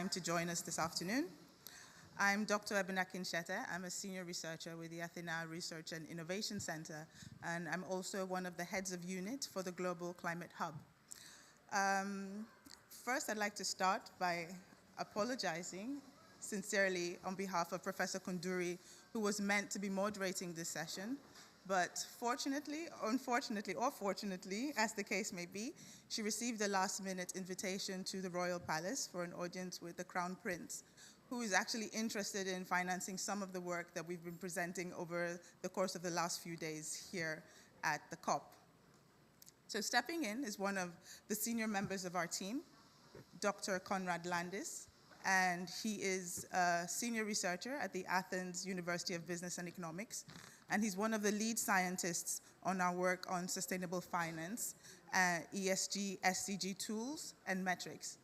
time to join us this afternoon. I'm Dr. Ebina Kinshete. I'm a senior researcher with the Athena Research and Innovation Center, and I'm also one of the heads of unit for the Global Climate Hub. First, I'd like to start by apologizing sincerely on behalf of Professor Kunduri, who was meant to be moderating this session. But fortunately, unfortunately, or fortunately, as the case may be, she received a last-minute invitation to the Royal Palace for an audience with the Crown Prince, who is actually interested in financing some of the work that we've been presenting over the course of the last few days here at the COP. So stepping in is one of the senior members of our team, Dr. Konrad Landis, and he is a senior researcher at the Athens University of Business and Economics, and he's one of the lead scientists on our work on sustainable finance, ESG, SDG tools, and metrics.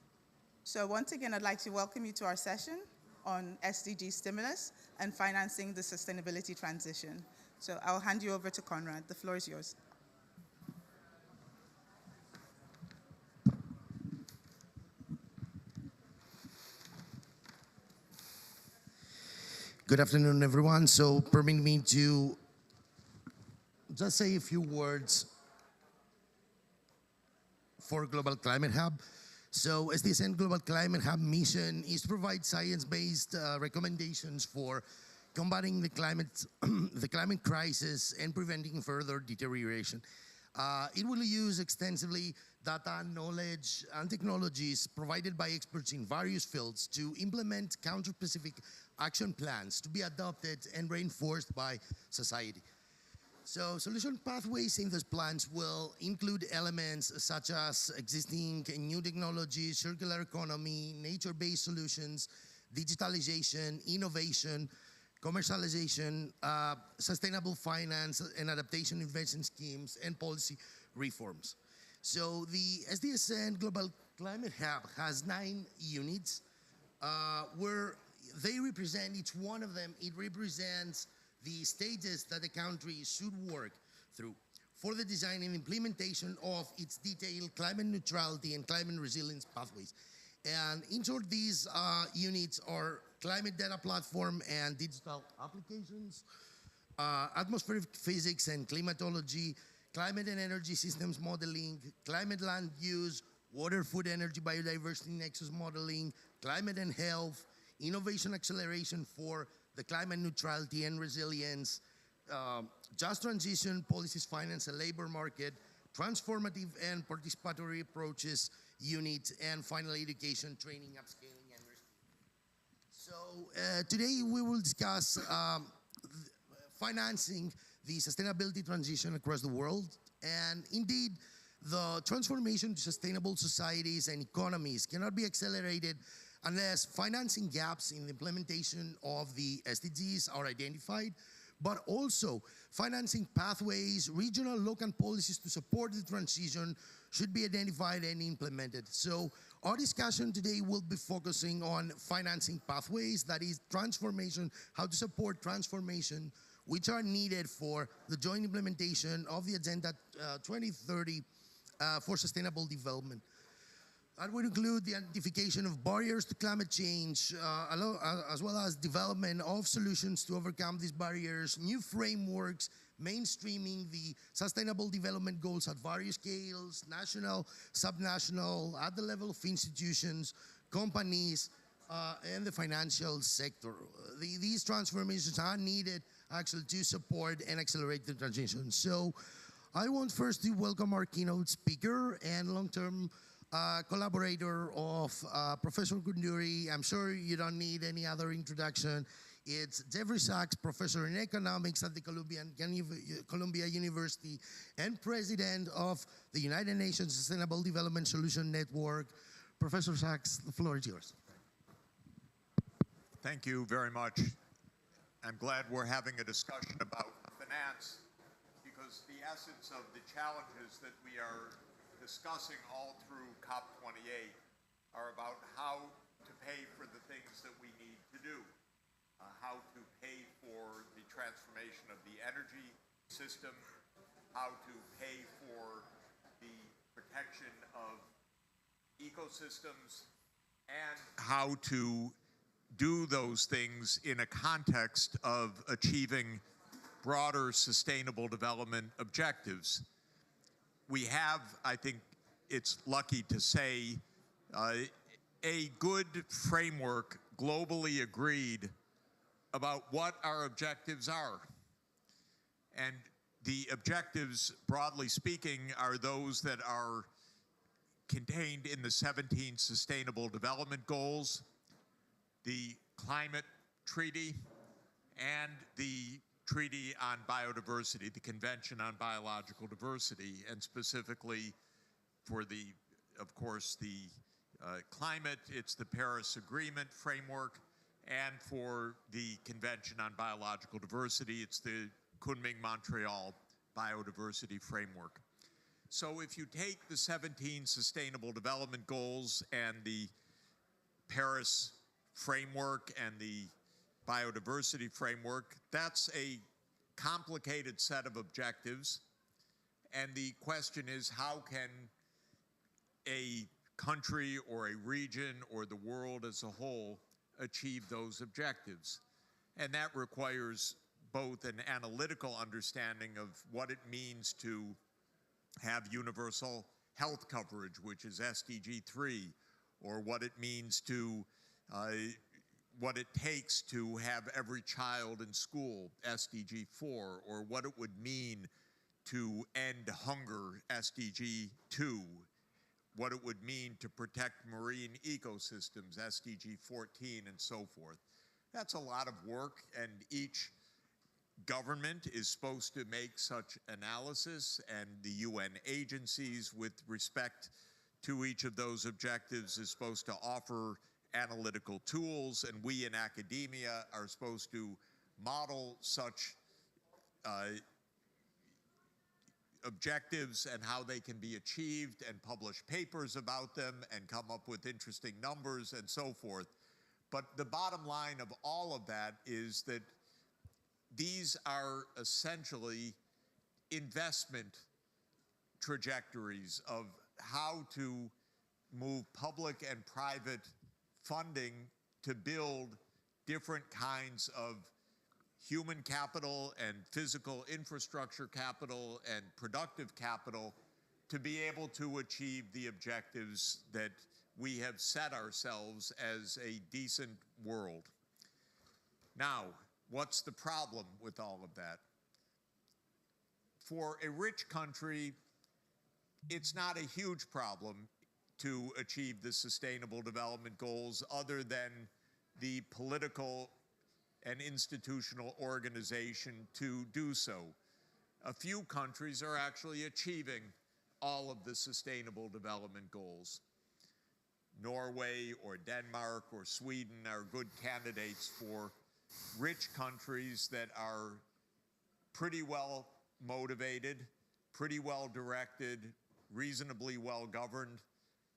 So once again, I'd like to welcome you to our session on SDG stimulus and financing the sustainability transition. So I'll hand you over to Konrad. The floor is yours. Good afternoon, everyone. So permit me to just say a few words for Global Climate Hub. So SDSN Global Climate Hub mission is to provide science-based recommendations for combating the climate crisis and preventing further deterioration. It will use extensively data, knowledge, and technologies provided by experts in various fields to implement country-specific action plans to be adopted and reinforced by society. So solution pathways in those plans will include elements such as existing and new technologies, circular economy, nature-based solutions, digitalization, innovation, commercialization, sustainable finance and adaptation investment schemes, and policy reforms. So the SDSN Global Climate Hub has 9 units where they represent, each one of them, it represents the stages that the country should work through for the design and implementation of its detailed climate neutrality and climate resilience pathways. And in short, these units are climate data platform and digital applications, atmospheric physics and climatology, climate and energy systems modeling, climate land use, water, food, energy, biodiversity nexus modeling, climate and health, innovation acceleration for the climate neutrality and resilience, just transition, policies, finance, and labor market, transformative and participatory approaches unit, and finally education, training, upscaling, and risk. So today we will discuss financing the sustainability transition across the world, and indeed the transformation to sustainable societies and economies cannot be accelerated unless financing gaps in the implementation of the SDGs are identified, but also financing pathways, regional, local policies to support the transition should be identified and implemented. So our discussion today will be focusing on financing pathways, that is transformation, how to support transformation, which are needed for the joint implementation of the Agenda 2030 for sustainable development. That would include the identification of barriers to climate change, as well as development of solutions to overcome these barriers, new frameworks, mainstreaming the sustainable development goals at various scales, national, subnational, at the level of institutions, companies, and the financial sector. These transformations are needed actually to support and accelerate the transition. So I want first to welcome our keynote speaker and long-term collaborator of Professor Kunduri. I'm sure you don't need any other introduction. It's Jeffrey Sachs, professor in economics at the Columbia University and president of the United Nations Sustainable Development Solution Network. Professor Sachs, the floor is yours. Thank you very much. I'm glad we're having a discussion about finance, because the essence of the challenges that we are discussing all through COP28 are about how to pay for the things that we need to do, how to pay for the transformation of the energy system, how to pay for the protection of ecosystems, and how to do those things in a context of achieving broader sustainable development objectives. We have, I think it's lucky to say, a good framework globally agreed about what our objectives are. And the objectives, broadly speaking, are those that are contained in the 17 Sustainable Development Goals, the Climate Treaty, and the Treaty on Biodiversity, the Convention on Biological Diversity, and specifically for the, of course, the climate, it's the Paris Agreement framework, and for the Convention on Biological Diversity, it's the Kunming-Montreal Biodiversity Framework. So if you take the 17 Sustainable Development Goals and the Paris framework and the biodiversity framework, that's a complicated set of objectives. And the question is, how can a country or a region or the world as a whole achieve those objectives? And that requires both an analytical understanding of what it means to have universal health coverage, which is SDG 3, or what it means to, what it takes to have every child in school, SDG 4, or what it would mean to end hunger, SDG 2, what it would mean to protect marine ecosystems, SDG 14, and so forth. That's a lot of work, and each government is supposed to make such analysis, and the UN agencies, with respect to each of those objectives, is supposed to offer analytical tools, and we in academia are supposed to model such objectives and how they can be achieved and publish papers about them and come up with interesting numbers and so forth. But the bottom line of all of that is that these are essentially investment trajectories of how to move public and private funding to build different kinds of human capital and physical infrastructure capital and productive capital to be able to achieve the objectives that we have set ourselves as a decent world. Now, what's the problem with all of that? For a rich country, it's not a huge problem to achieve the Sustainable Development Goals other than the political and institutional organization to do so. A few countries are actually achieving all of the Sustainable Development Goals. Norway or Denmark or Sweden are good candidates for rich countries that are pretty well motivated, pretty well directed, reasonably well governed,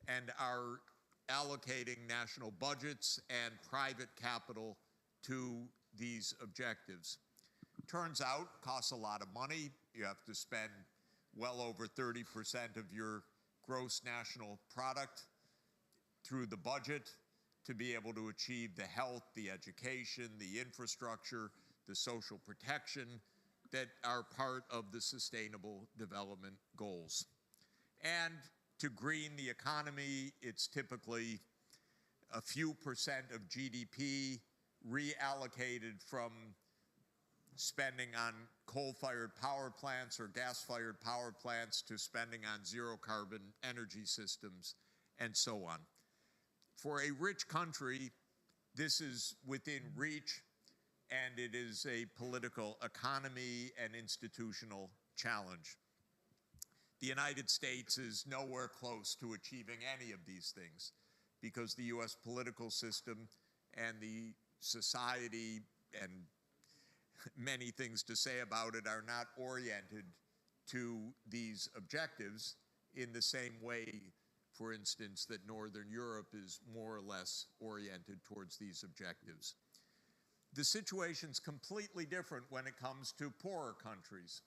and are allocating national budgets and private capital to these objectives. Turns out, costs a lot of money. You have to spend well over 30% of your gross national product through the budget to be able to achieve the health, the education, the infrastructure, the social protection that are part of the Sustainable Development Goals. And to green the economy, it's typically a few percent of GDP reallocated from spending on coal-fired power plants or gas-fired power plants to spending on zero-carbon energy systems, and so on. For a rich country, this is within reach, and it is a political economy and institutional challenge. The United States is nowhere close to achieving any of these things because the US political system and the society and many things to say about it are not oriented to these objectives in the same way, for instance, that Northern Europe is more or less oriented towards these objectives. The situation's completely different when it comes to poorer countries,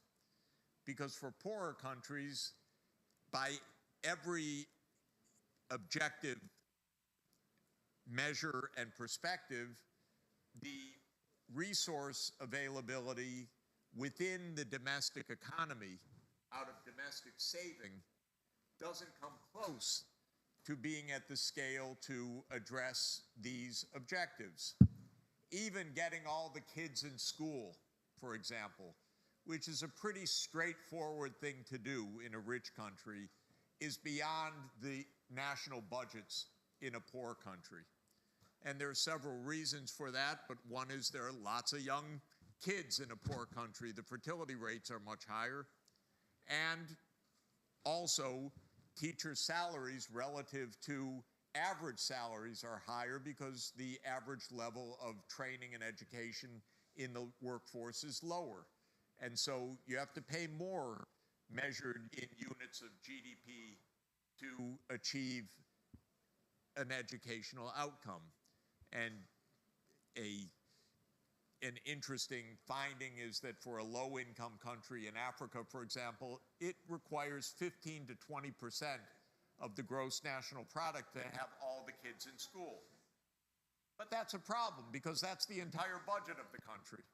because for poorer countries, by every objective measure and perspective, the resource availability within the domestic economy out of domestic saving doesn't come close to being at the scale to address these objectives. Even getting all the kids in school, for example, which is a pretty straightforward thing to do in a rich country, is beyond the national budgets in a poor country. And there are several reasons for that, but one is there are lots of young kids in a poor country. The fertility rates are much higher. And also, teacher salaries relative to average salaries are higher because the average level of training and education in the workforce is lower. And so you have to pay more measured in units of GDP to achieve an educational outcome. And an interesting finding is that for a low-income country in Africa, for example, it requires 15 to 20% of the gross national product to have all the kids in school. But that's a problem because that's the entire budget of the country.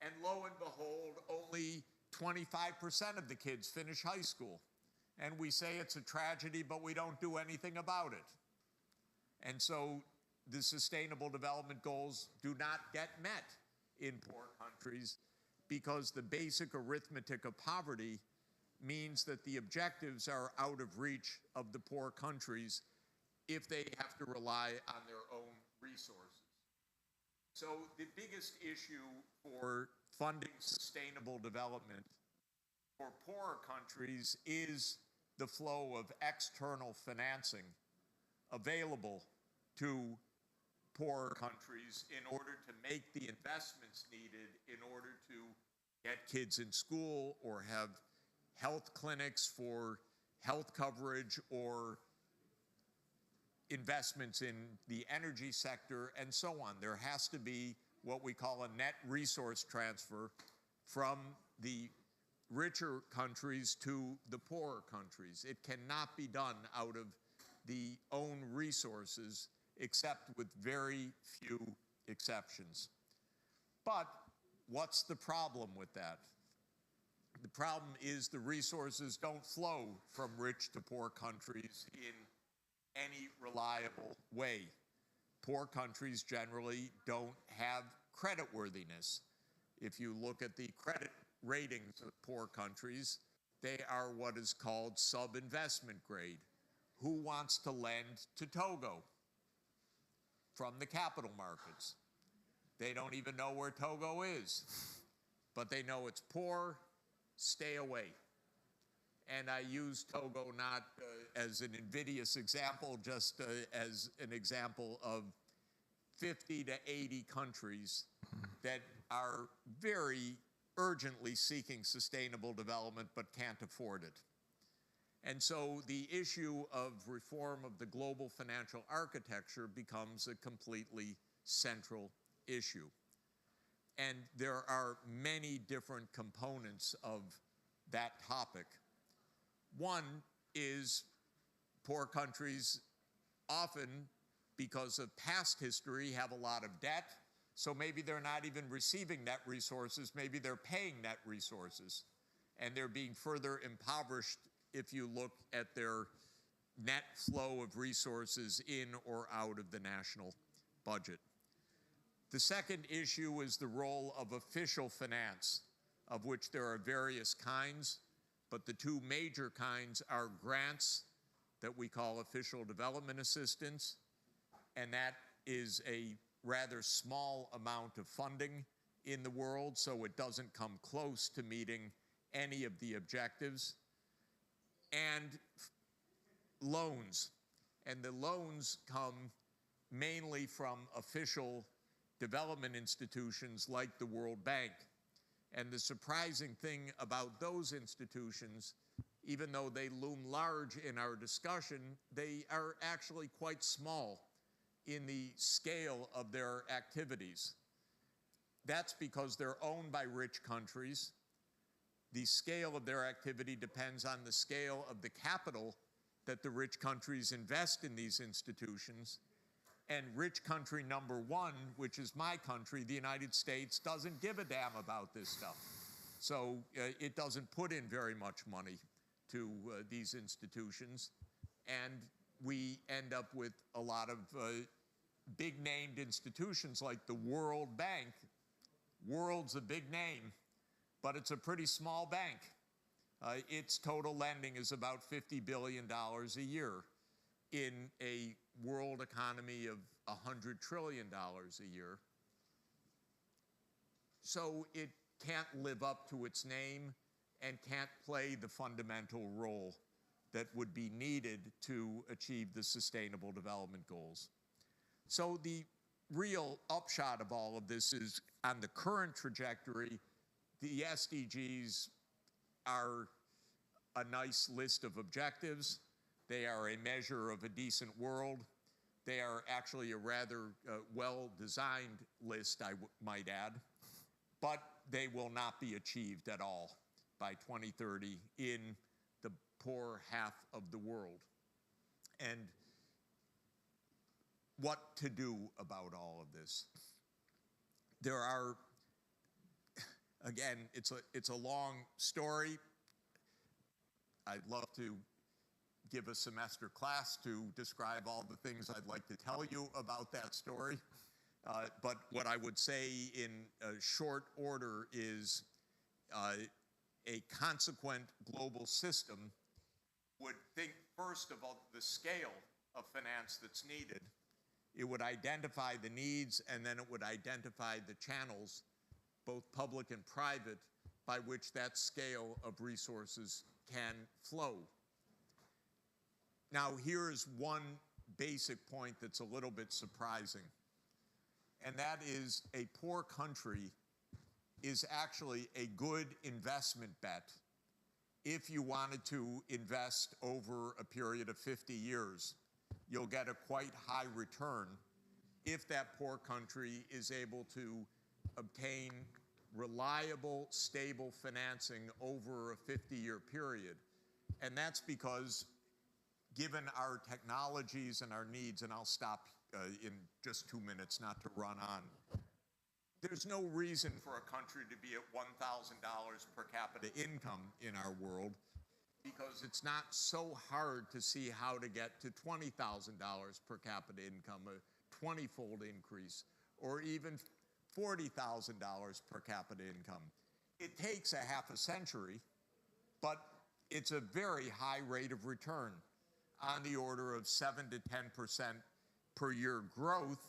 And lo and behold, only 25% of the kids finish high school. And we say it's a tragedy, but we don't do anything about it. And so the Sustainable Development Goals do not get met in poor countries because the basic arithmetic of poverty means that the objectives are out of reach of the poor countries if they have to rely on their own resources. So the biggest issue for funding sustainable development for poorer countries is the flow of external financing available to poorer countries in order to make the investments needed in order to get kids in school or have health clinics for health coverage or investments in the energy sector and so on. There has to be what we call a net resource transfer from the richer countries to the poorer countries. It cannot be done out of the own resources except with very few exceptions. But what's the problem with that? The problem is the resources don't flow from rich to poor countries in any reliable way. Poor countries generally don't have creditworthiness. If you look at the credit ratings of poor countries, they are what is called sub-investment grade. Who wants to lend to Togo from the capital markets? They don't even know where Togo is, but they know it's poor. Stay away. And I use Togo not as an invidious example, just as an example of 50 to 80 countries that are very urgently seeking sustainable development but can't afford it. And so the issue of reform of the global financial architecture becomes a completely central issue. And there are many different components of that topic. One is poor countries often, because of past history, have a lot of debt. So maybe they're not even receiving net resources, maybe they're paying net resources. And they're being further impoverished if you look at their net flow of resources in or out of the national budget. The second issue is the role of official finance, of which there are various kinds, but the two major kinds are grants that we call official development assistance, and that is a rather small amount of funding in the world, so it doesn't come close to meeting any of the objectives, and loans. And the loans come mainly from official development institutions like the World Bank. And the surprising thing about those institutions, even though they loom large in our discussion, they are actually quite small in the scale of their activities. That's because they're owned by rich countries. The scale of their activity depends on the scale of the capital that the rich countries invest in these institutions. And rich country number one, which is my country, the United States, doesn't give a damn about this stuff. So it doesn't put in very much money to these institutions. And we end up with a lot of big named institutions like the World Bank. World's a big name, but it's a pretty small bank. Its total lending is about $50 billion a year in a world economy of $100 trillion a year. So it can't live up to its name and can't play the fundamental role that would be needed to achieve the Sustainable Development Goals. So the real upshot of all of this is, on the current trajectory, the SDGs are a nice list of objectives. They are a measure of a decent world. They are actually a rather well-designed list, I might add, but they will not be achieved at all by 2030 in the poor half of the world. And what to do about all of this? There are, again, it's a long story. I'd love to give a semester class to describe all the things I'd like to tell you about that story. But what I would say in short order is a consequent global system would think first about the scale of finance that's needed. It would identify the needs, and then it would identify the channels, both public and private, by which that scale of resources can flow. Now, here's one basic point that's a little bit surprising, and that is a poor country is actually a good investment bet if you wanted to invest over a period of 50 years. You'll get a quite high return if that poor country is able to obtain reliable, stable financing over a 50-year period. And that's because, given our technologies and our needs, and I'll stop in just 2 minutes not to run on, there's no reason for a country to be at $1,000 per capita income in our world, because it's not so hard to see how to get to $20,000 per capita income, a 20-fold increase, or even $40,000 per capita income. It takes a half a century, but it's a very high rate of return, on the order of 7 to 10% per year growth,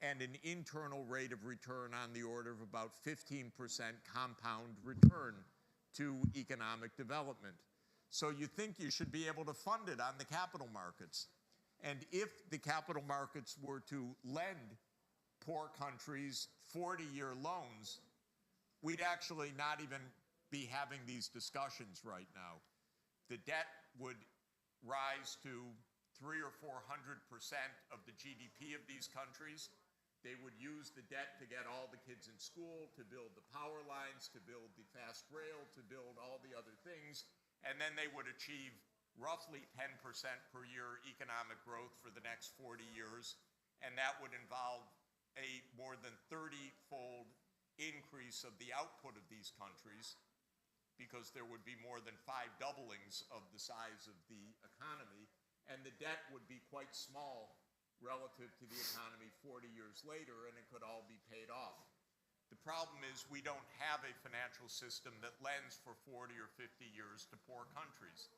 and an internal rate of return on the order of about 15% compound return to economic development. So you think you should be able to fund it on the capital markets. And if the capital markets were to lend poor countries 40-year loans, we'd actually not even be having these discussions right now. The debt would rise to 300 or 400% of the GDP of these countries. They would use the debt to get all the kids in school, to build the power lines, to build the fast rail, to build all the other things, and then they would achieve roughly 10% per year economic growth for the next 40 years, and that would involve a more than 30-fold increase of the output of these countries, because there would be more than 5 doublings of the size of the economy, and the debt would be quite small relative to the economy 40 years later, and it could all be paid off. The problem is we don't have a financial system that lends for 40 or 50 years to poor countries.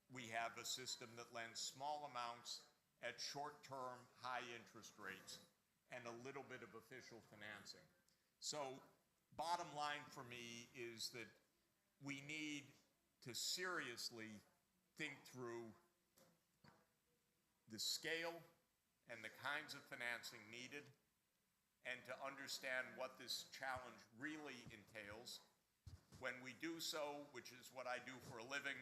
We have a system that lends small amounts at short-term, high-interest rates and a little bit of official financing. So bottom line for me is that we need to seriously think through the scale and the kinds of financing needed, and to understand what this challenge really entails. When we do so, which is what I do for a living,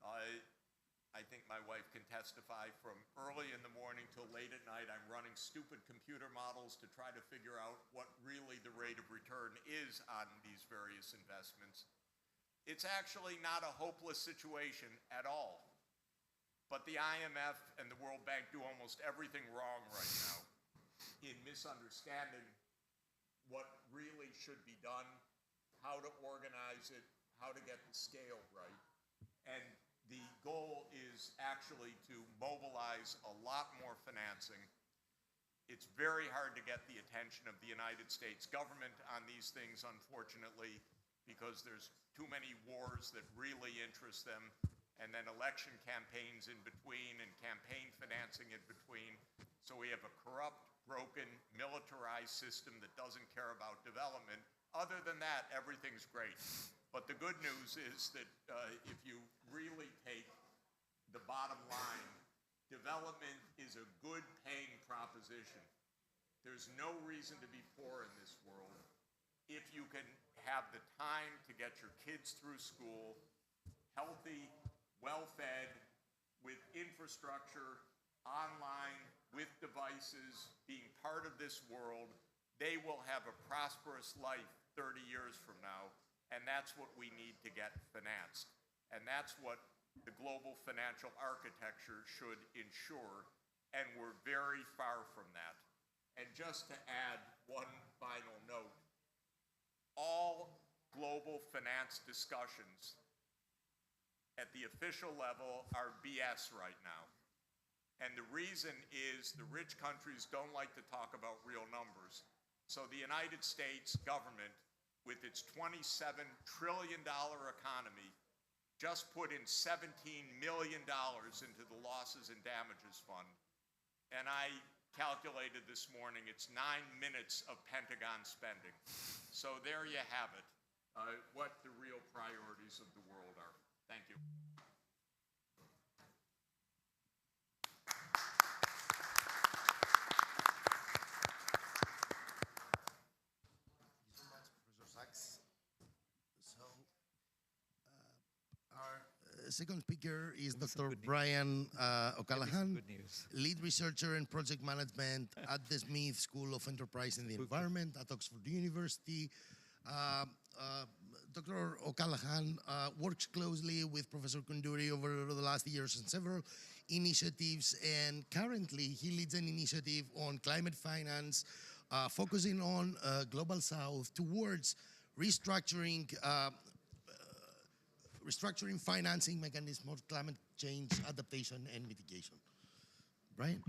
I think my wife can testify, from early in the morning till late at night, I'm running stupid computer models to try to figure out what really the rate of return is on these various investments. It's actually not a hopeless situation at all. But the IMF and the World Bank do almost everything wrong right now. misunderstanding what really should be done, how to organize it, how to get the scale right. And the goal is actually to mobilize a lot more financing. It's very hard to get the attention of the United States government on these things, unfortunately, because there's too many wars that really interest them, and then election campaigns in between and campaign financing in between. So we have a corrupt, broken, militarized system that doesn't care about development. Other than that, everything's great. But the good news is that if you really take the bottom line, development is a good paying proposition. There's no reason to be poor in this world if you can have the time to get your kids through school, healthy, well-fed, with infrastructure, online, with devices, being part of this world. They will have a prosperous life 30 years from now, and that's what we need to get financed. And that's what the global financial architecture should ensure, and we're very far from that. And just to add one final note, all global finance discussions at the official level are BS right now. And the reason is the rich countries don't like to talk about real numbers. So the United States government, with its $27 trillion economy, just put in $17 million into the losses and damages fund. And I calculated this morning, it's 9 minutes of Pentagon spending. So there you have it, what the real priorities of the world are. Thank you. Second speaker is Dr. Brian O'Callaghan, Good news. lead researcher in project management at the Smith School of Enterprise and the Environment at Oxford University. Dr. O'Callaghan works closely with Professor Koundouri over the last years on several initiatives, and currently he leads an initiative on climate finance, focusing on Global South towards restructuring financing mechanisms of climate change adaptation and mitigation. Brian?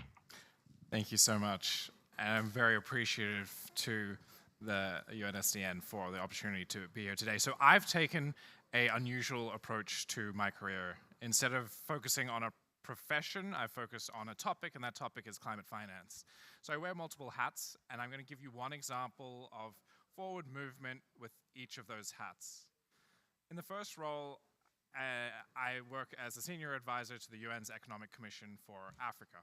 Thank you so much. And I'm very appreciative to the UNSDN for the opportunity to be here today. So I've taken an unusual approach to my career. Instead of focusing on a profession, I focus on a topic, and that topic is climate finance. So I wear multiple hats, and I'm going to give you one example of forward movement with each of those hats. In the first role, I work as a senior advisor to the UN's Economic Commission for Africa.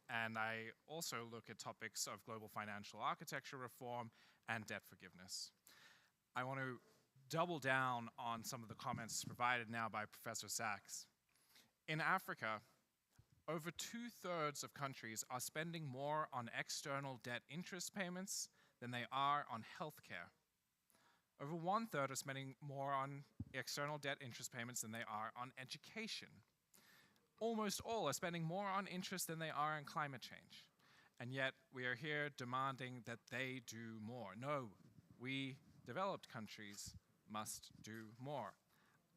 And I also look at topics of global financial architecture reform and debt forgiveness. I want to double down on some of the comments provided now by Professor Sachs. In Africa, over 2/3 of countries are spending more on external debt interest payments than they are on healthcare. Over 1/3 are spending more on external debt interest payments than they are on education. Almost all are spending more on interest than they are on climate change. And yet we are here demanding that they do more. No, we developed countries must do more.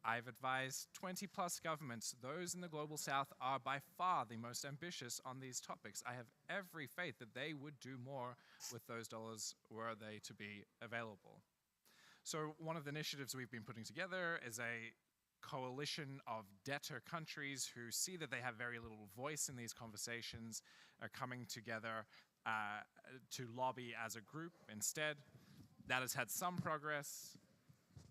I've advised 20+ governments. Those in the Global South are by far the most ambitious on these topics. I have every faith that they would do more with those dollars were they to be available. So one of the initiatives we've been putting together is a coalition of debtor countries who see that they have very little voice in these conversations, are coming together to lobby as a group instead. That has had some progress.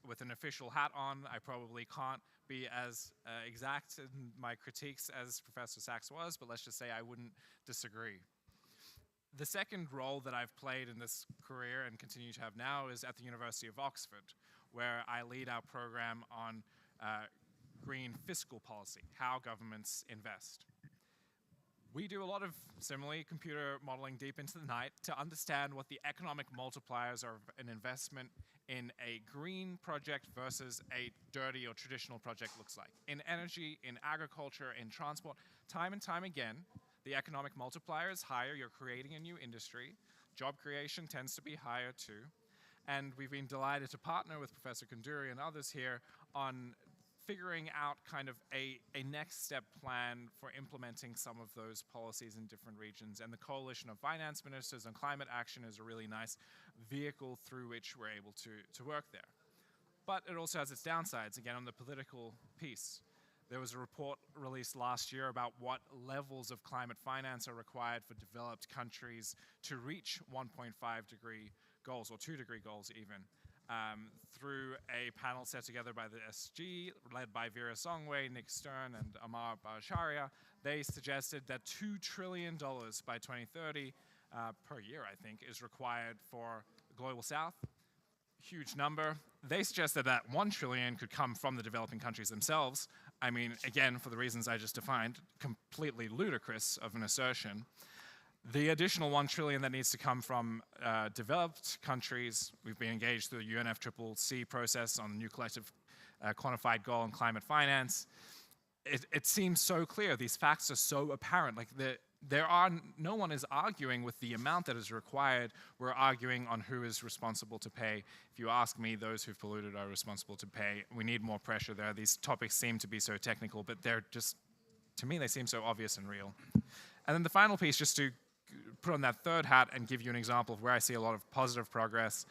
With an official hat on, I probably can't be as exact in my critiques as Professor Sachs was, but let's just say I wouldn't disagree. The second role that I've played in this career and continue to have now is at the University of Oxford, where I lead our program on green fiscal policy, how governments invest. We do a lot of, similarly, computer modeling deep into the night to understand what the economic multipliers are of an investment in a green project versus a dirty or traditional project looks like. In energy, in agriculture, in transport, time and time again, the economic multiplier is higher. You're creating a new industry. job creation tends to be higher too. And we've been delighted to partner with Professor Koundouri and others here on figuring out kind of a next step plan for implementing some of those policies in different regions. And the Coalition of Finance Ministers on Climate Action is a really nice vehicle through which we're able to work there. But it also has its downsides, again, on the political piece. There was a report released last year about what levels of climate finance are required for developed countries to reach 1.5 degree goals, or 2 degree goals even. Through a panel set together by the SG, led by Vera Songwe, Nick Stern, and Amar Bhattacharya, they suggested that $2 trillion by 2030 per year, I think, is required for the Global South. Huge number. They suggested that $1 trillion could come from the developing countries themselves. I mean, again, for the reasons I just defined, completely ludicrous of an assertion. The additional $1 trillion that needs to come from developed countries, we've been engaged through the UNFCCC process on the new collective quantified goal on climate finance. It seems so clear. These facts are so apparent. Like no one is arguing with the amount that is required. We're arguing on who is responsible to pay. If you ask me, those who've polluted are responsible to pay. We need more pressure there. These topics seem to be so technical, but they're just, to me, they seem so obvious and real. And then the final piece, just to put on that third hat and give you an example of where I see a lot of positive progress.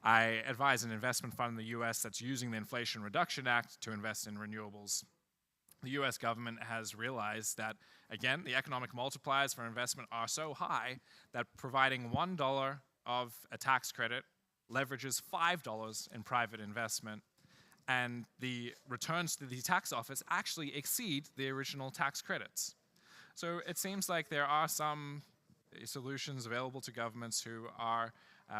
I advise an investment fund in the US that's using the Inflation Reduction Act to invest in renewables. The US government has realized that, again, the economic multipliers for investment are so high that providing $1 of a tax credit leverages $5 in private investment, and the returns to the tax office actually exceed the original tax credits. So it seems like there are some solutions available to governments who are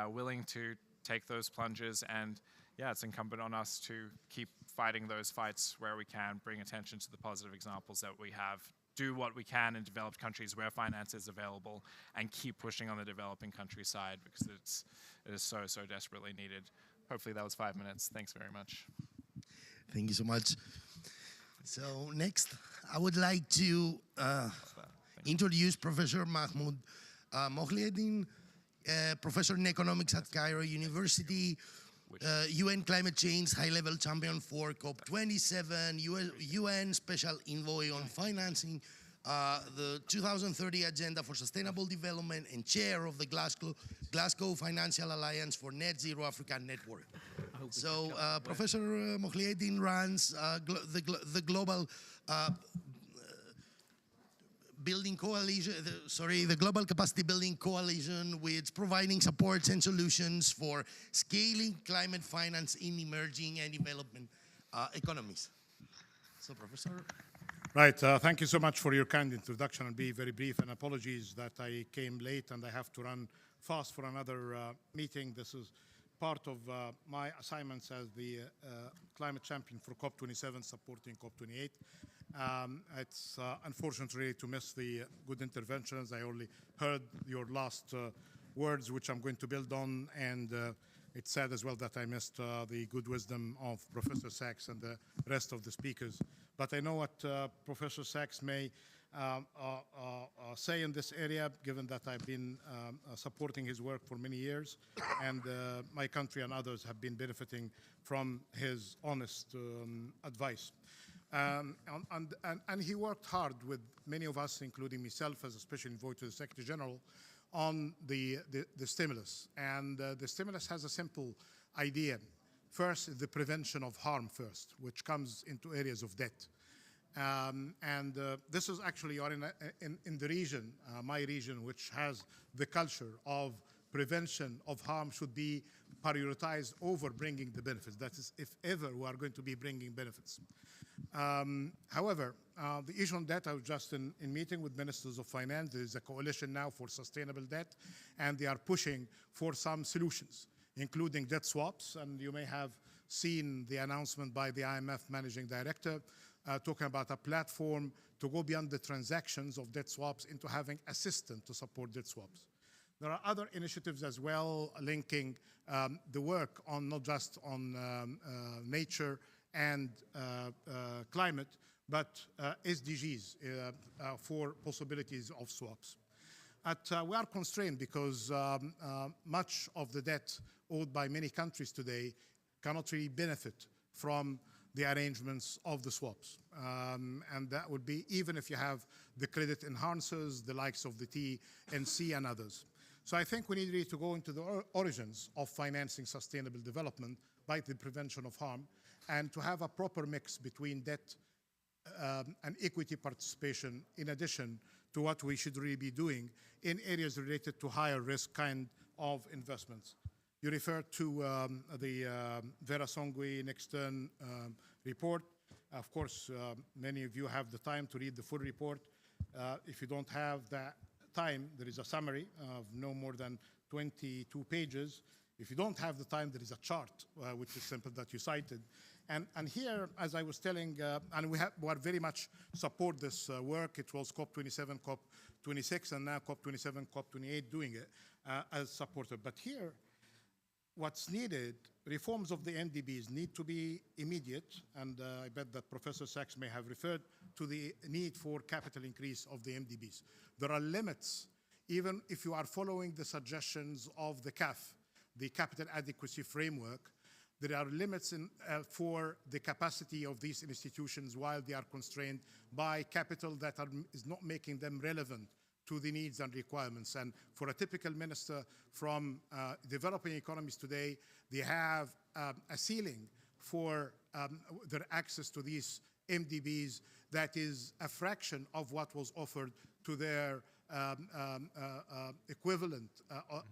willing to take those plunges, and yeah, it's incumbent on us to keep fighting those fights where we can, bring attention to the positive examples that we have, do what we can in developed countries where finance is available, and keep pushing on the developing country side because it is so, so desperately needed. Hopefully that was 5 minutes. Thanks very much. Thank you so much. So next, I would like to introduce Professor Mahmoud Mohyeddin, professor in economics at Cairo University, UN climate change high-level champion for COP27, UN special envoy on financing, the 2030 Agenda for Sustainable Development, and chair of the Glasgow Financial Alliance for Net Zero Africa Network. So Professor Mohyeddin runs the global building coalition, the Global Capacity Building Coalition, which is providing supports and solutions for scaling climate finance in emerging and development economies. So, Professor. Right, thank you so much for your kind introduction. I'll be very brief, and apologies that I came late and I have to run fast for another meeting. This is part of my assignments as the climate champion for COP27, supporting COP28. It's unfortunate really to miss the good interventions. I only heard your last words, which I'm going to build on, and it's sad as well that I missed the good wisdom of Professor Sachs and the rest of the speakers. But I know what Professor Sachs may say in this area, given that I've been supporting his work for many years, and my country and others have been benefiting from his honest advice. And he worked hard with many of us, including myself as a special envoy to the Secretary General, on the stimulus. And the stimulus has a simple idea. First, the prevention of harm first, which comes into areas of debt. This is actually in the region, my region, which has the culture of prevention of harm should be prioritized over bringing the benefits. That is, if ever we are going to be bringing benefits. However, the issue on debt, I was just in meeting with ministers of finance. There is a coalition now for sustainable debt, and they are pushing for some solutions, including debt swaps. And you may have seen the announcement by the IMF managing director talking about a platform to go beyond the transactions of debt swaps into having a system to support debt swaps. There are other initiatives as well linking the work on not just on nature and climate, but SDGs for possibilities of swaps. We are constrained because much of the debt owed by many countries today cannot really benefit from the arrangements of the swaps. And that would be even if you have the credit enhancers, the likes of the TNC and others. So I think we need really to go into the origins of financing sustainable development by the prevention of harm, and to have a proper mix between debt and equity participation, in addition to what we should really be doing in areas related to higher risk kind of investments. You referred to the Vera Songwe Nextern report. Of course, many of you have the time to read the full report. If you don't have that time, there is a summary of no more than 22 pages. If you don't have the time, there is a chart, which is simple, that you cited. And here, as I was telling, and we are very much support this work. It was COP27, COP26, and now COP27, COP28 doing it as supporter. But here, what's needed, reforms of the MDBs need to be immediate, and I bet that Professor Sachs may have referred to the need for capital increase of the MDBs. There are limits, even if you are following the suggestions of the CAF, the Capital Adequacy Framework. There are limits for the capacity of these institutions while they are constrained by capital that is not making them relevant to the needs and requirements. And for a typical minister from developing economies today, they have a ceiling for their access to these MDBs that is a fraction of what was offered to their equivalent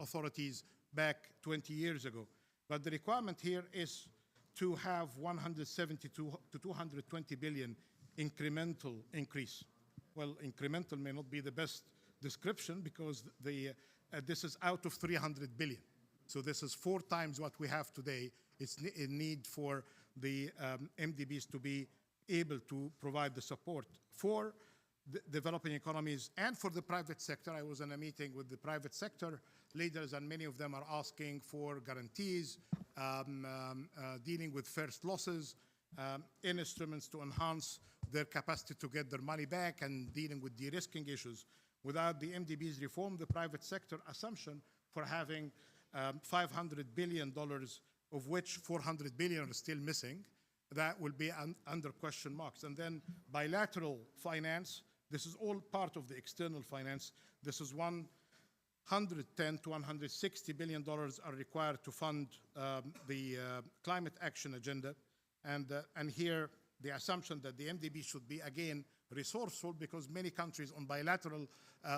authorities back 20 years ago. But the requirement here is to have 172 to 220 billion incremental increase. Well, incremental may not be the best description because this is out of 300 billion. So this is 4 times what we have today. It's in need for the MDBs to be able to provide the support for the developing economies and for the private sector. I was in a meeting with the private sector leaders, and many of them are asking for guarantees, dealing with first losses, instruments to enhance their capacity to get their money back, and dealing with de-risking issues. Without the MDBs reform, the private sector assumption for having $500 billion, of which 400 billion are still missing, that will be under question marks. And then bilateral finance, this is all part of the external finance. This is 110 to 160 billion dollars are required to fund the climate action agenda. And here, the assumption that the MDB should be, again, resourceful, because many countries on bilateral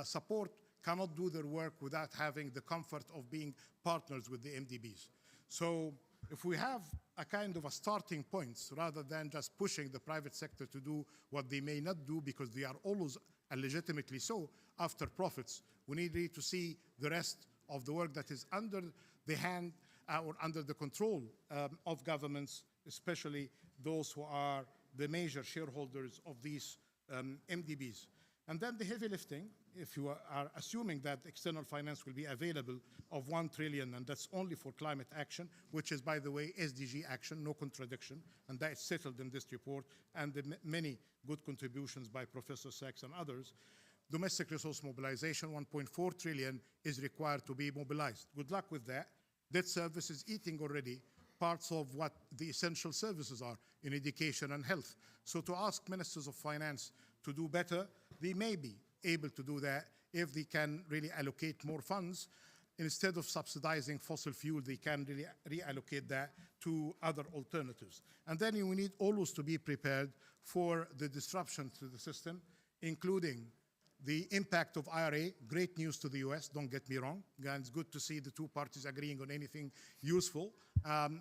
support cannot do their work without having the comfort of being partners with the MDBs. So if we have a kind of a starting point, rather than just pushing the private sector to do what they may not do because they are always, and legitimately so, after profits, we need really to see the rest of the work that is under the hand or under the control of governments, especially those who are the major shareholders of these MDBs. And then the heavy lifting, if you are assuming that external finance will be available of 1 trillion, and that's only for climate action, which is, by the way, SDG action, no contradiction, and that is settled in this report, and the many good contributions by Professor Sachs and others. Domestic resource mobilization, 1.4 trillion is required to be mobilized. Good luck with that. Debt service is eating already parts of what the essential services are in education and health. So to ask ministers of finance to do better, they may be able to do that if they can really allocate more funds. Instead of subsidizing fossil fuel, they can really reallocate that to other alternatives. And then we need always to be prepared for the disruption to the system, including the impact of IRA. Great news to the US, don't get me wrong. And it's good to see the two parties agreeing on anything useful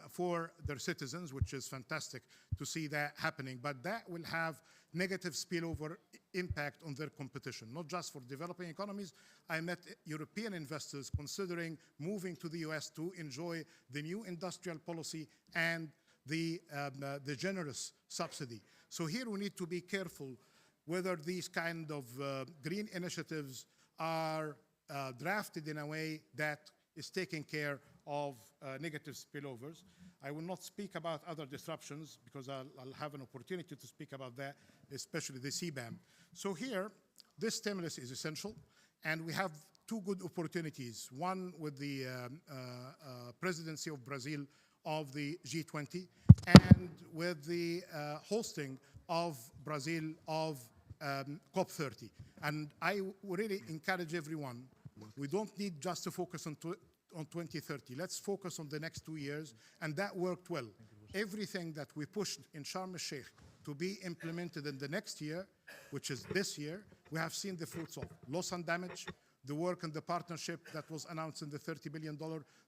for their citizens, which is fantastic to see that happening. But that will have negative spillover impact on their competition, not just for developing economies. I met European investors considering moving to the US to enjoy the new industrial policy and the generous subsidy. So here we need to be careful whether these kind of green initiatives are drafted in a way that is taking care of negative spillovers. I will not speak about other disruptions because I'll have an opportunity to speak about that, especially the CBAM. So here, this stimulus is essential, and we have two good opportunities. One with the presidency of Brazil of the G20, and with the hosting of Brazil of COP30. And I would really encourage everyone, we don't need just to focus on 2030. Let's focus on the next 2 years, and that worked well. Everything that we pushed in Sharm el-Sheikh to be implemented in the next year, which is this year, we have seen the fruits of loss and damage, the work and the partnership that was announced in the $30 billion,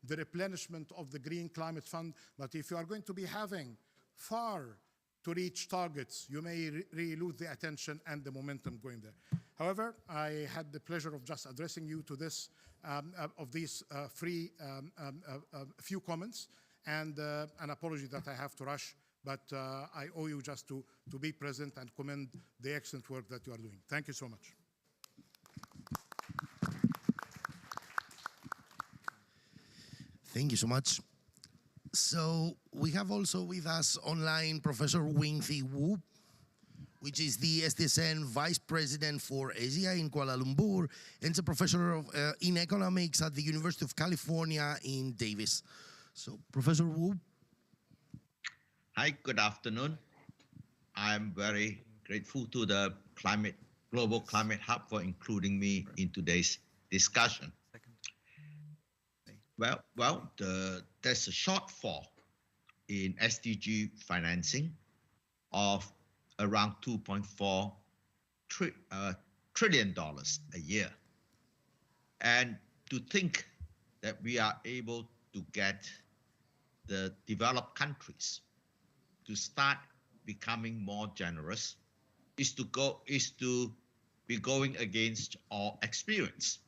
the replenishment of the Green Climate Fund. But if you are going to be having far to reach targets, you may really lose the attention and the momentum going there. However, I had the pleasure of just addressing you to this, of these few comments, and an apology that I have to rush, but I owe you just to be present and commend the excellent work that you are doing. Thank you so much. Thank you so much. So we have also with us online Professor Wing-Thi Wu, which is the SDSN Vice President for Asia in Kuala Lumpur, and is a professor in economics at the University of California in Davis. So, Professor Wu. Hi, good afternoon. I'm very grateful to the Global Climate Hub for including me in today's discussion. Well, there's a shortfall in SDG financing of around $2.4 trillion a year. And to think that we are able to get the developed countries to start becoming more generous is to be going against all experience.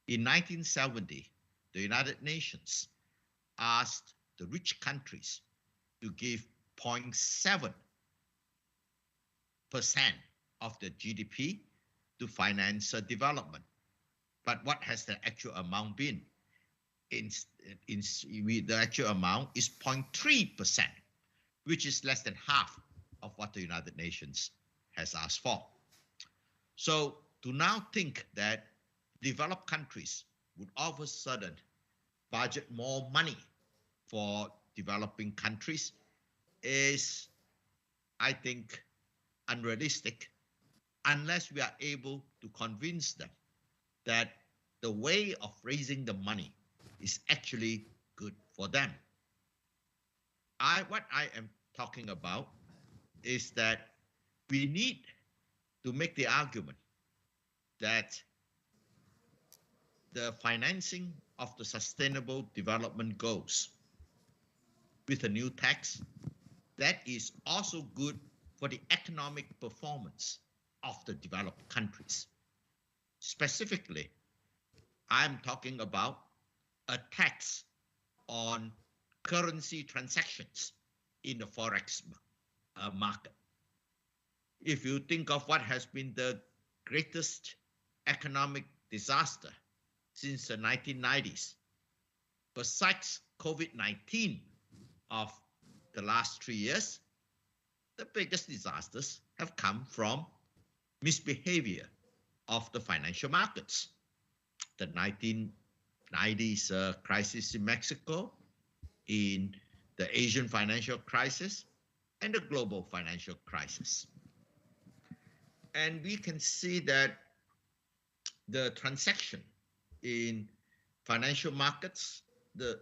In 1970, the United Nations asked the rich countries to give 0.7% of the GDP to finance development. But what has the actual amount been? The actual amount is 0.3%, which is less than half of what the United Nations has asked for. So to now think that developed countries would all of a sudden budget more money for developing countries is, I think, unrealistic unless we are able to convince them that the way of raising the money is actually good for them. What I am talking about is that we need to make the argument that the financing of the Sustainable Development Goals with a new tax, that is also good for the economic performance of the developed countries. Specifically, I'm talking about a tax on currency transactions in the Forex market. If you think of what has been the greatest economic disaster since the 1990s, besides COVID-19 of the last 3 years, the biggest disasters have come from misbehavior of the financial markets. The 1990s crisis in Mexico, in the Asian financial crisis, and the global financial crisis. And we can see that the transaction in financial markets,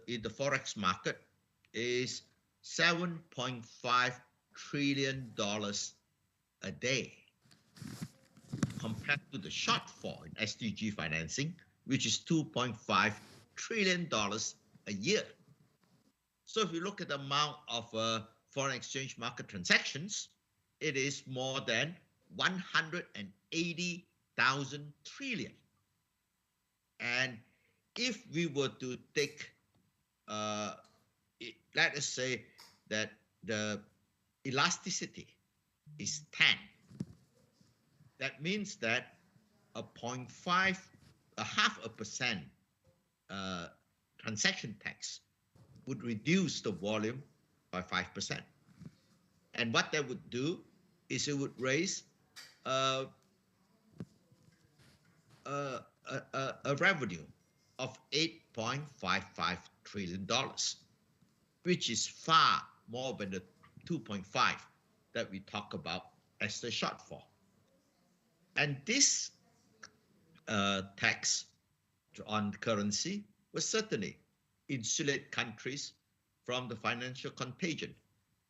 in the Forex market, is $7.5 trillion a day, compared to the shortfall in SDG financing, which is $2.5 trillion a year. So if you look at the amount of foreign exchange market transactions, it is more than 180,000 trillion. And if we were to take, let us say that the elasticity is 10, that means that a 0.5% transaction tax would reduce the volume by 5%. And what that would do is it would raise a a revenue of $8.55 trillion, which is far more than the 2.5 that we talk about as the shortfall. And this tax on currency will certainly insulate countries from the financial contagion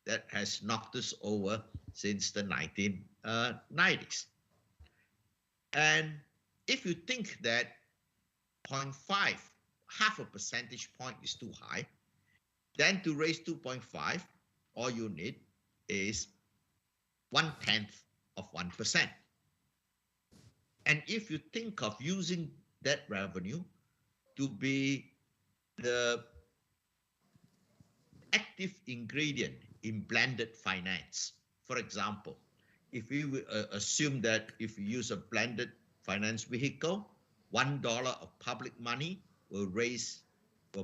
that has knocked us over since the 1990s. And if you think that 0.5, half a percentage point is too high, then to raise 2.5, all you need is 1/10 of 1%. And if you think of using that revenue to be the active ingredient in blended finance, for example, if we assume that if you use a blended finance vehicle, $1 of public money will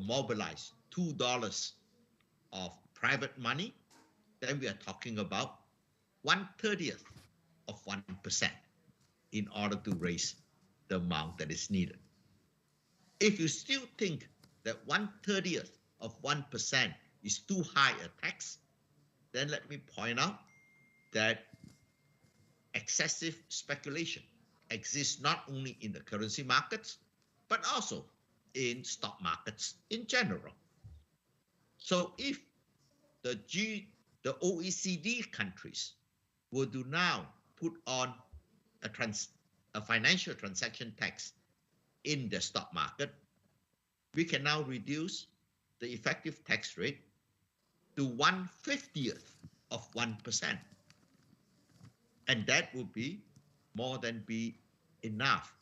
mobilize $2 of private money, then we are talking about 1/30 of 1% in order to raise the amount that is needed. If you still think that 1/30 of 1% is too high a tax, then let me point out that excessive speculation exists not only in the currency markets, but also in stock markets in general. So if the OECD countries were to now put on a financial transaction tax in the stock market, we can now reduce the effective tax rate to 1/50 of 1%. And that would be more than be enough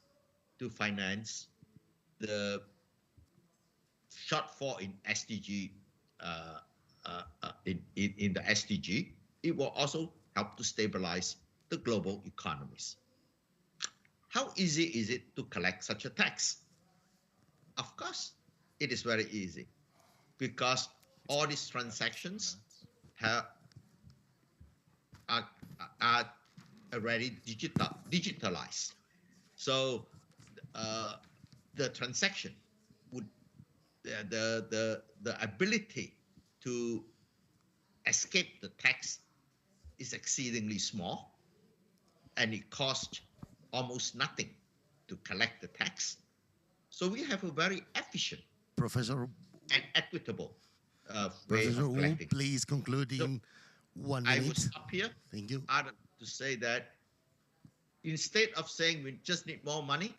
to finance the shortfall in SDG, in the SDG. It will also help to stabilize the global economies. How easy is it to collect such a tax? Of course, it is very easy, because all these transactions are already digitalized. So the transaction would, the ability to escape the tax is exceedingly small, and it costs almost nothing to collect the tax. So we have a very efficient Professor and equitable way Professor of Wu, collecting. please conclude in 1 I minute. will stop here. Thank you. To say that instead of saying we just need more money,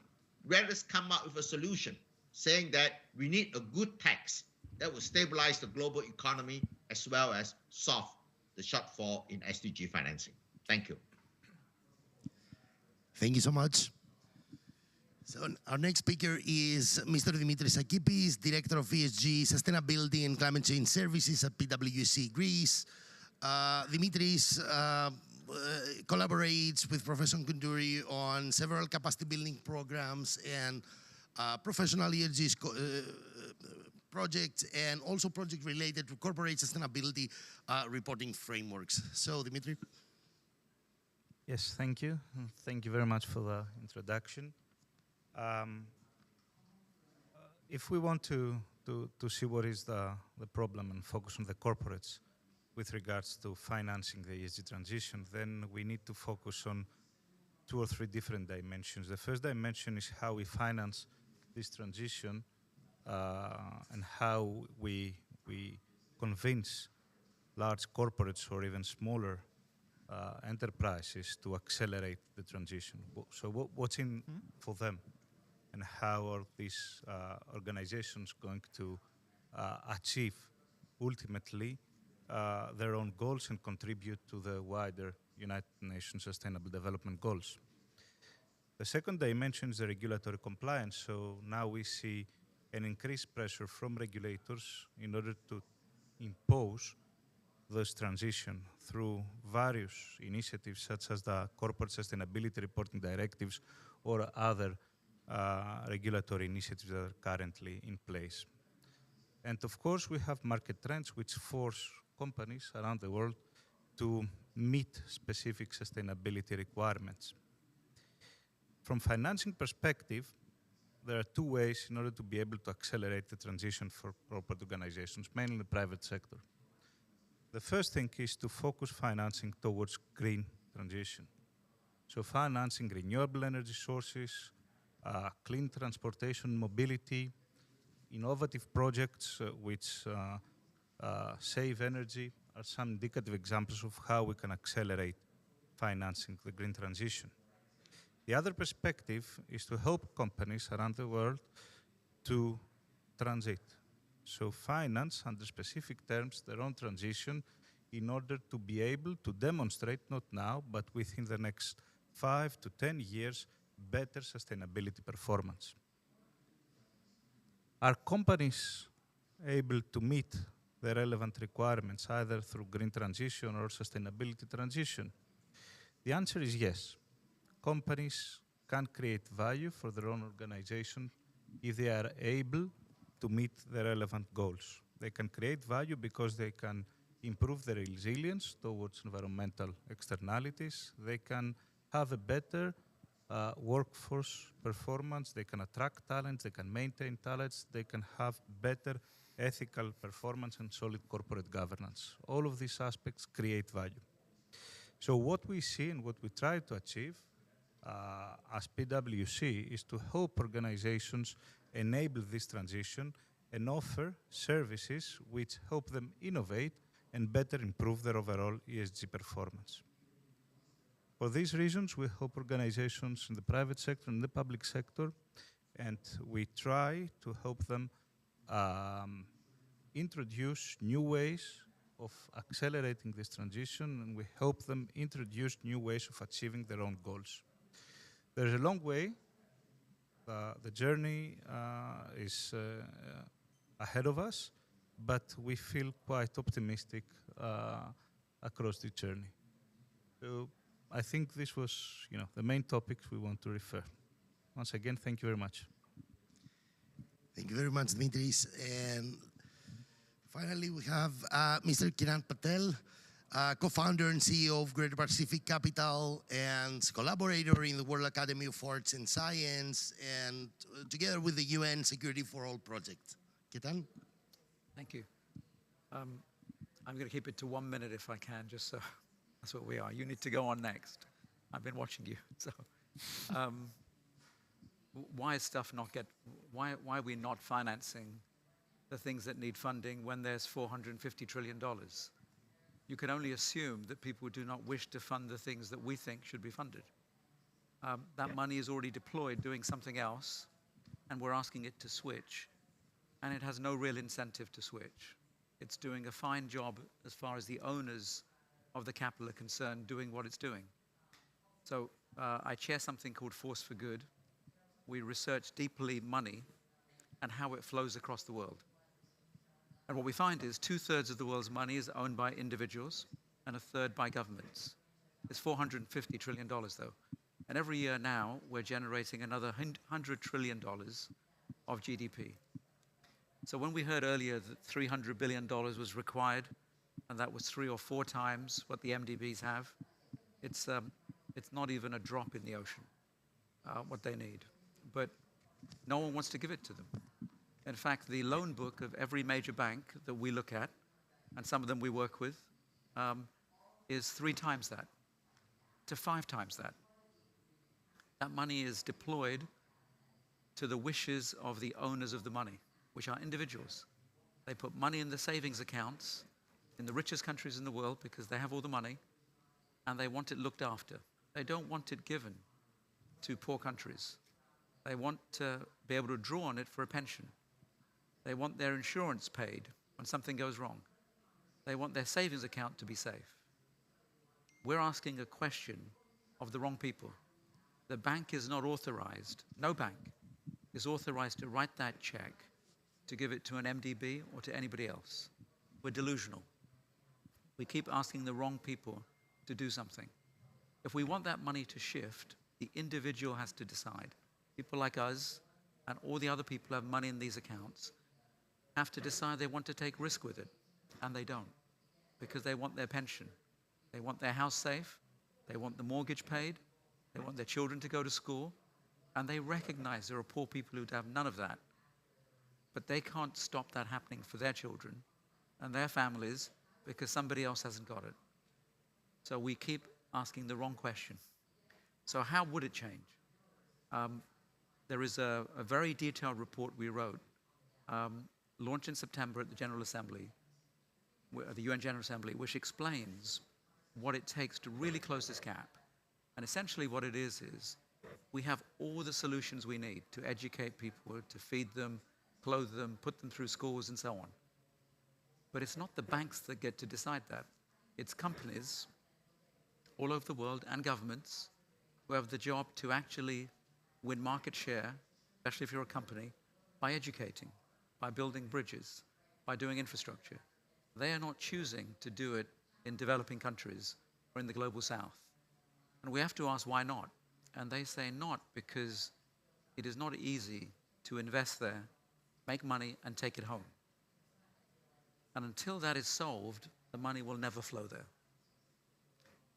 let us come up with a solution saying that we need a good tax that will stabilize the global economy as well as solve the shortfall in SDG financing. Thank you. Thank you so much. So our next speaker is Mr. Dimitris Sakipis, Director of ESG, Sustainability and Climate Change Services at PwC Greece. Dimitris collaborates with Professor Koundouri on several capacity building programs and professional ESG projects, and also projects related to corporate sustainability reporting frameworks. So, Dimitri. Yes, thank you. Thank you very much for the introduction. If we want to see what is the problem and focus on the corporates with regards to financing the ESG transition, then we need to focus on 2 or 3 different dimensions. The first dimension is how we finance this transition and how we convince large corporates or even smaller enterprises to accelerate the transition. So what's in for them, and how are these organizations going to achieve ultimately their own goals and contribute to the wider United Nations Sustainable Development Goals. The second dimension is the regulatory compliance. So now we see an increased pressure from regulators in order to impose this transition through various initiatives such as the Corporate Sustainability Reporting Directives or other regulatory initiatives that are currently in place. And of course, we have market trends which force companies around the world to meet specific sustainability requirements. From financing perspective, there are two ways in order to be able to accelerate the transition for corporate organizations, mainly the private sector. The first thing is to focus financing towards green transition. So financing renewable energy sources, clean transportation, mobility, innovative projects which save energy are some indicative examples of how we can accelerate financing the green transition. The other perspective is to help companies around the world to transit. So finance, under specific terms, their own transition in order to be able to demonstrate, not now, but within the next 5 to 10 years, better sustainability performance. Are companies able to meet the relevant requirements either through green transition or sustainability transition? The answer is yes. Companies can create value for their own organization if they are able to meet the relevant goals. They can create value because they can improve their resilience towards environmental externalities. They can have a better workforce performance. They can attract talents. They can maintain talents. They can have better ethical performance and solid corporate governance. All of these aspects create value. So what we see and what we try to achieve as PwC is to help organizations enable this transition and offer services which help them innovate and better improve their overall ESG performance. For these reasons, we help organizations in the private sector and the public sector, and we try to help them introduce new ways of accelerating this transition, and we help them introduce new ways of achieving their own goals. There's a long way. The journey is ahead of us, but we feel quite optimistic across the journey. So I think this was, the main topics we want to refer. Once again, thank you very much. Thank you very much, Dimitris. And finally, we have Mr. Kiran Patel, co-founder and CEO of Greater Pacific Capital and collaborator in the World Academy of Arts and Science, and together with the UN Security for All project. Kiran? Thank you. I'm going to keep it to 1 minute if I can, just so that's what we are. You need to go on next. I've been watching you. So, why is stuff not why are we not financing the things that need funding when there's $450 trillion? You can only assume that people do not wish to fund the things that we think should be funded. That money is already deployed doing something else, and we're asking it to switch, and it has no real incentive to switch. It's doing a fine job as far as the owners of the capital are concerned, doing what it's doing. So I chair something called Force for Good. We research deeply money and how it flows across the world. And what we find is 2/3 of the world's money is owned by individuals and 1/3 by governments. It's $450 trillion, though. And every year now, we're generating another $100 trillion of GDP. So when we heard earlier that $300 billion was required, and that was 3 or 4 times what the MDBs have, it's not even a drop in the ocean, what they need. But no one wants to give it to them. In fact, the loan book of every major bank that we look at, and some of them we work with, is 3 times that, to 5 times that. That money is deployed to the wishes of the owners of the money, which are individuals. They put money in the savings accounts in the richest countries in the world because they have all the money, and they want it looked after. They don't want it given to poor countries. They want to be able to draw on it for a pension. They want their insurance paid when something goes wrong. They want their savings account to be safe. We're asking a question of the wrong people. The bank is not authorized, no bank is authorized to write that check to give it to an MDB or to anybody else. We're delusional. We keep asking the wrong people to do something. If we want that money to shift, the individual has to decide. People like us and all the other people who have money in these accounts have to decide they want to take risk with it, and they don't, because they want their pension. They want their house safe, they want the mortgage paid, they want their children to go to school, And they recognize there are poor people who'd have none of that. But they can't stop that happening for their children and their families because somebody else hasn't got it. So we keep asking the wrong question. So how would it change? There is a very detailed report we wrote, launched in September at the General Assembly, the UN General Assembly, which explains what it takes to really close this gap. And essentially what it is we have all the solutions we need to educate people, to feed them, clothe them, put them through schools, and so on. But it's not the banks that get to decide that. It's companies all over the world and governments who have the job to actually win market share, especially if you're a company, by educating, by building bridges, by doing infrastructure. They are not choosing to do it in developing countries or in the global south. And we have to ask why not. And they say not because it is not easy to invest there, make money, and take it home. And until that is solved, the money will never flow there.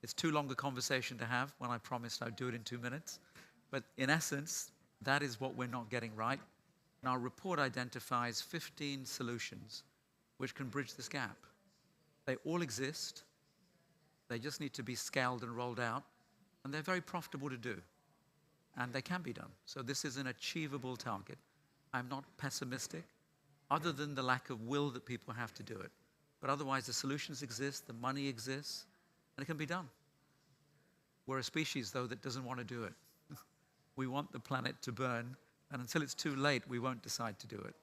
It's too long a conversation to have when I promised I'd do it in 2 minutes. But in essence, that is what we're not getting right. And our report identifies 15 solutions which can bridge this gap. They all exist. They just need to be scaled and rolled out. And they're very profitable to do. And they can be done. So this is an achievable target. I'm not pessimistic, other than the lack of will that people have to do it. But otherwise, the solutions exist, the money exists, and it can be done. We're a species, though, that doesn't want to do it. We want the planet to burn, and until it's too late, we won't decide to do it.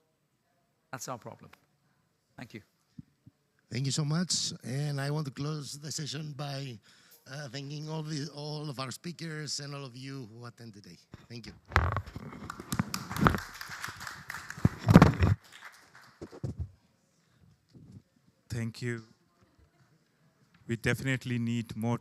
That's our problem. Thank you. Thank you so much. And I want to close the session by thanking all of our speakers and all of you who attend today. Thank you. Thank you. We definitely need more time.